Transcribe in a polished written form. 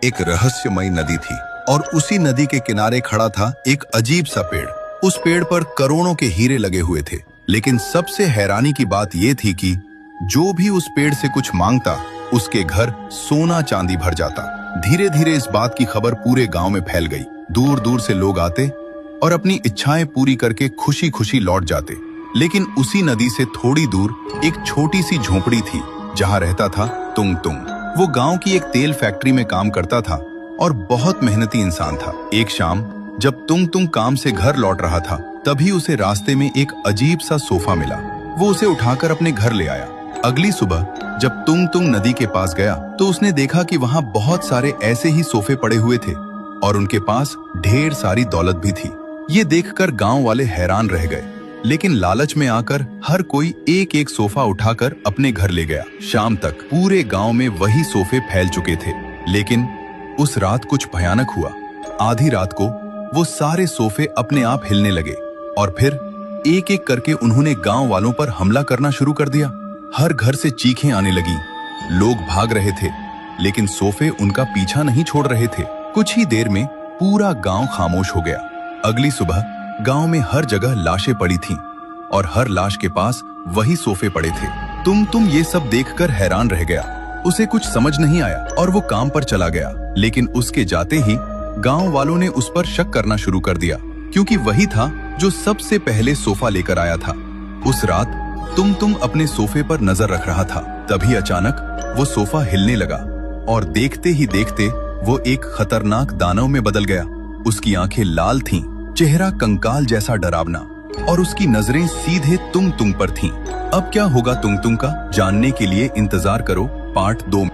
एक रहस्यमयी नदी थी और उसी नदी के किनारे खड़ा था एक अजीब सा पेड़। उस पेड़ पर करोड़ों के हीरे लगे हुए थे, लेकिन सबसे हैरानी की बात यह थी कि जो भी उस पेड़ से कुछ मांगता उसके घर सोना चांदी भर जाता। धीरे धीरे इस बात की खबर पूरे गांव में फैल गई। दूर दूर से लोग आते और अपनी इच्छाएं पूरी करके खुशी खुशी लौट जाते। लेकिन उसी नदी से थोड़ी दूर एक छोटी सी झोपड़ी थी जहां रहता था तुंग तुंग। वो गांव की एक तेल फैक्ट्री में काम करता था और बहुत मेहनती इंसान था। एक शाम जब तुंग तुंग काम से घर लौट रहा था, तभी उसे रास्ते में एक अजीब सा सोफा मिला। वो उसे उठाकर अपने घर ले आया। अगली सुबह जब तुंग तुंग नदी के पास गया तो उसने देखा कि वहां बहुत सारे ऐसे ही सोफे पड़े हुए थे और उनके पास ढेर सारी दौलत भी थी। ये देखकर गांव वाले हैरान रह गए, लेकिन लालच में आकर हर कोई एक एक सोफा उठाकर अपने घर ले गया। शाम तक पूरे गांव में वही सोफे फैल चुके थे, लेकिन उस रात कुछ भयानक हुआ। आधी रात को वो सारे सोफे अपने आप हिलने लगे और फिर एक एक करके उन्होंने गांव वालों पर हमला करना शुरू कर दिया। हर घर से चीखें आने लगी। लोग भाग रहे थे, लेकिन सोफे उनका पीछा नहीं छोड़ रहे थे। कुछ ही देर में पूरा गांव खामोश हो गया। अगली सुबह गांव में हर जगह लाशें पड़ी थीं और हर लाश के पास वही सोफे पड़े थे। तुम ये सब देखकर हैरान रह गया। उसे कुछ समझ नहीं आया और वो काम पर चला गया। लेकिन उसके जाते ही गांव वालों ने उस पर शक करना शुरू कर दिया, क्योंकि वही था जो सबसे पहले सोफा लेकर आया था। उस रात तुम अपने सोफे पर नजर रख रहा था। तभी अचानक वो सोफा हिलने लगा और देखते ही देखते वो एक खतरनाक दानव में बदल गया। उसकी आंखें लाल थीं, चेहरा कंकाल जैसा डरावना, और उसकी नजरें सीधे तुंग पर थीं। अब क्या होगा तुंग का, जानने के लिए इंतजार करो पार्ट 2 में।